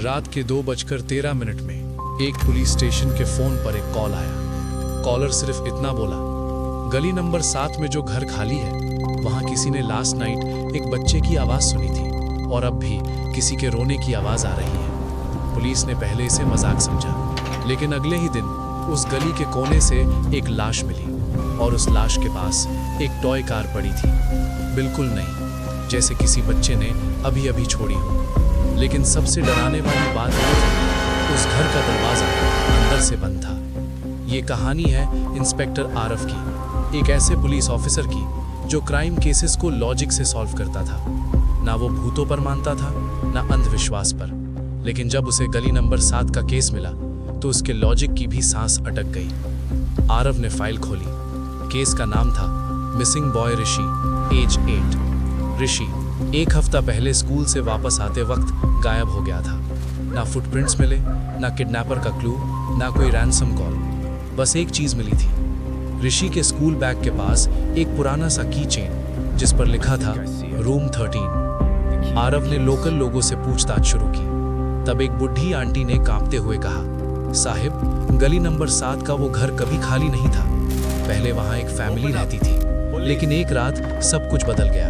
रात के 2:13 में एक पुलिस स्टेशन के फोन पर एक कॉल आया। कॉलर सिर्फ इतना बोला, गली नंबर 7 में जो घर खाली है वहां किसी ने लास्ट नाइट एक बच्चे की आवाज सुनी थी और अब भी किसी के रोने की आवाज आ रही है। पुलिस ने पहले इसे मजाक समझा, लेकिन अगले ही दिन उस गली के कोने से एक लाश मिली और उस लाश के पास एक टॉय कार पड़ी थी। बिल्कुल नहीं, जैसे किसी बच्चे ने अभी अभी छोड़ी हो। लेकिन सबसे डराने वाली बात यह थी, उस घर का दरवाजा अंदर से बंद था। ये कहानी है इंस्पेक्टर आरफ की, एक ऐसे पुलिस ऑफिसर की जो क्राइम केसेस को लॉजिक से सॉल्व करता था। ना वो भूतों पर मानता था, ना अंधविश्वास पर। लेकिन जब उसे गली नंबर 7 का केस मिला तो उसके लॉजिक की भी सांस अटक गई। आरव ने फाइल खोली। केस का नाम था मिसिंग बॉय ऋषि, एज 8। ऋषि 1 हफ्ता पहले स्कूल से वापस आते वक्त गायब हो गया था। ना फुटप्रिंट्स मिले, ना किडनैपर का क्लू, ना कोई रैंसम कॉल। बस एक चीज मिली थी, ऋषि के स्कूल बैग के पास एक पुराना सा की चेन जिस पर लिखा था रूम 13। आरव ने लोकल लोगों से पूछताछ शुरू की। तब एक बुढ़ी आंटी ने कांपते हुए कहा, साहिब, गली नंबर 7 का वो घर कभी खाली नहीं था। पहले वहां एक फैमिली रहती थी, लेकिन एक रात सब कुछ बदल गया।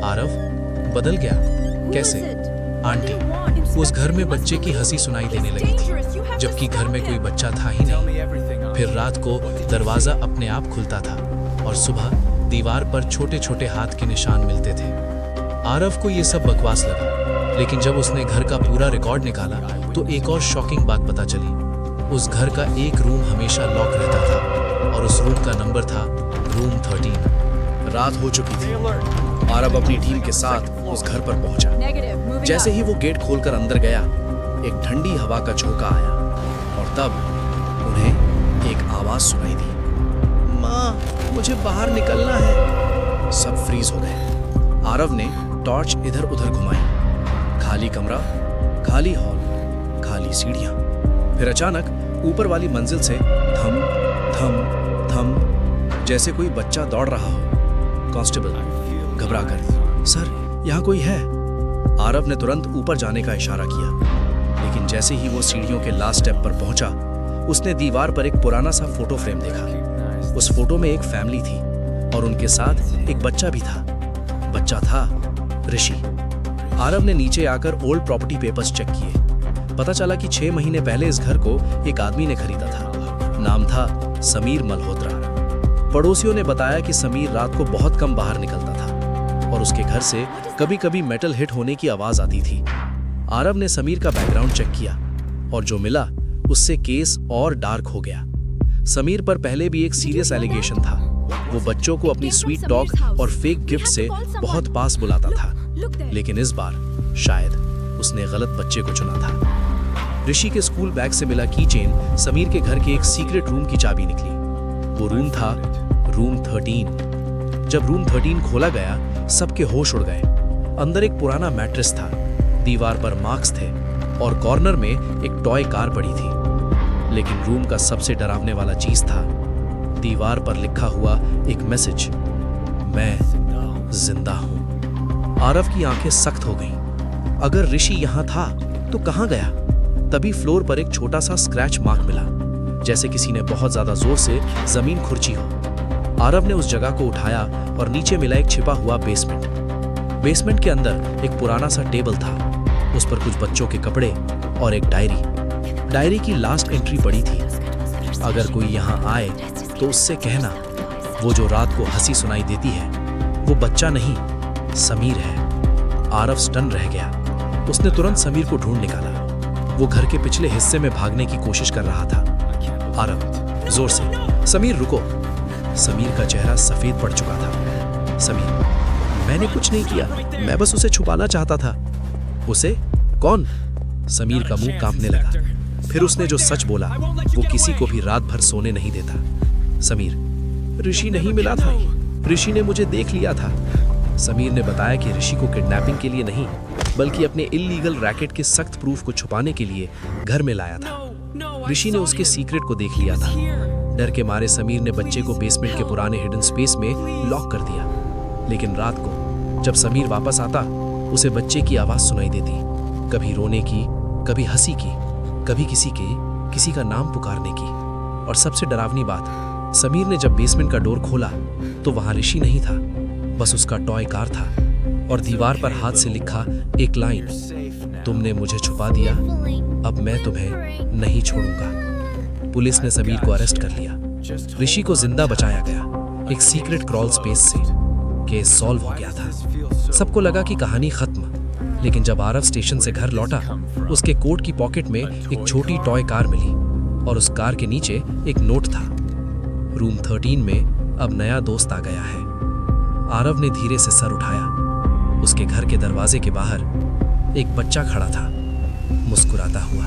आरव, बदल गया? कैसे? आंटी, उस घर में बच्चे की हंसी सुनाई देने लगी थी, जबकि घर में कोई बच्चा था ही नहीं। फिर रात को दरवाजा अपने आप खुलता था और सुबह दीवार पर छोटे छोटे हाथ के निशान मिलते थे। आरव को ये सब बकवास लगा, लेकिन जब उसने घर का पूरा रिकॉर्ड निकाला तो एक और शॉकिंग बात पता चली। उस घर का एक रूम हमेशा लॉक रहता था और उस रूम का नंबर था रूम 13। रात हो चुकी थी। आरव अपनी टीम के साथ उस घर पर पहुंचा। जैसे ही वो गेट खोलकर अंदर गया, एक ठंडी हवा का झोंका आया और तब उन्हें एक आवाज सुनाई दी, माँ, मुझे बाहर निकलना है। सब फ्रीज हो गए। आरव ने टॉर्च इधर उधर घुमाई। खाली कमरा, खाली हॉल, खाली सीढ़ियां। फिर अचानक ऊपर वाली मंजिल से थम थम थम, जैसे कोई बच्चा दौड़ रहा हो। कांस्टेबल घबरा कर, सर, यहाँ कोई है। आरव ने तुरंत ऊपर जाने का इशारा किया, लेकिन जैसे ही वो सीढ़ियों के लास्ट स्टेप पर पहुंचा, उसने दीवार पर एक पुराना सा फोटो फ्रेम देखा। उस फोटो में एक फैमिली थी और उनके साथ एक बच्चा भी था। बच्चा था ऋषि। आरव ने नीचे आकर ओल्ड प्रॉपर्टी पेपर्स चेक किए। पता चला कि 6 महीने पहले इस घर को एक आदमी ने खरीदा था। नाम था समीर मल्होत्रा। पड़ोसियों ने बताया कि समीर रात को बहुत कम बाहर निकलता था और उसके घर से कभी-कभी मेटल हिट होने की आवाज आती थी। आरव ने समीर का बैकग्राउंड चेक किया और जो मिला उससे केस और डार्क हो गया। समीर पर पहले भी एक सीरियस एलिगेशन था। वो बच्चों को अपनी स्वीट टॉक और फेक गिफ्ट से बहुत पास बुलाता था, लेकिन इस बार शायद उसने गलत बच्चे को चुना था। ऋषि के स्कूल बैग से मिला की चेन समीर के घर के एक सीक्रेट रूम की चाबी निकली। वो रूम था रूम 13। जब रूम 13 खोला गया, सबके होश उड़ गए। अंदर एक पुराना मैट्रेस था, दीवार पर मार्क्स थे और कॉर्नर में एक टॉय कार पड़ी थी। लेकिन रूम का सबसे डरावने वाला चीज था दीवार पर लिखा हुआ एक मैसेज, मैं जिंदा हूं। आरव की आंखें सख्त हो गईं। अगर ऋषि यहां था तो कहां गया? तभी फ्लोर पर एक छोटा सा स्क्रैच मार्क मिला, जैसे किसी ने बहुत ज्यादा जोर से जमीन खुरची हो। आरव ने उस जगह को उठाया और नीचे मिला एक छिपा हुआ बेसमेंट। बेसमेंट के अंदर एक पुराना सा टेबल था, उस पर कुछ बच्चों के कपड़े और एक डायरी। डायरी की लास्ट एंट्री पड़ी थी, अगर कोई यहाँ आए तो उससे कहना वो जो रात को हंसी सुनाई देती है वो बच्चा नहीं, समीर है। आरव स्टन रह गया। उसने तुरंत समीर को ढूंढ निकाला। वो घर के पिछले हिस्से में भागने की कोशिश कर रहा था। आरव जोर से, समीर रुको। समीर का चेहरा सफेद पड़ चुका था। समीर, मैंने कुछ नहीं किया, मैं बस उसे छुपाना चाहता था। उसे? कौन? समीर का मुंह कांपने लगा। फिर उसने जो सच बोला वो किसी को भी रात भर सोने नहीं देता। समीर, ऋषि नहीं मिला था, ऋषि ने मुझे देख लिया था। समीर ने बताया कि ऋषि को किडनैपिंग के लिए नहीं, बल्कि अपने इल्लीगल रैकेट के सख्त प्रूफ को छुपाने के लिए घर में लाया था। ऋषि ने उसके सीक्रेट को देख लिया था। डर के मारे समीर ने बच्चे को बेसमेंट के पुराने हिडन स्पेस में लॉक कर दिया। लेकिन रात को जब समीर वापस आता, उसे बच्चे की आवाज सुनाई देती, कभी रोने की, कभी हंसी की, कभी किसी का नाम पुकारने की। और सबसे डरावनी बात, समीर ने जब बेसमेंट का डोर खोला तो वहां ऋषि नहीं था, बस उसका टॉय कार था और दीवार पर हाथ से लिखा एक लाइन, तुमने मुझे छुपा दिया, अब मैं तुम्हें नहीं छोड़ूंगा। पुलिस ने समीर को अरेस्ट कर लिया। ऋषि को जिंदा बचाया गया एक सीक्रेट क्रॉल स्पेस से। केस सॉल्व हो गया था। सबको लगा कि कहानी खत्म, लेकिन जब आरव स्टेशन से घर लौटा, उसके कोट की पॉकेट में एक छोटी टॉय कार मिली और उस कार के नीचे एक नोट था, रूम 13 में अब नया दोस्त आ गया है। आरव ने धीरे से सर उठाया। उसके घर के दरवाजे के बाहर एक बच्चा खड़ा था, मुस्कुराता हुआ।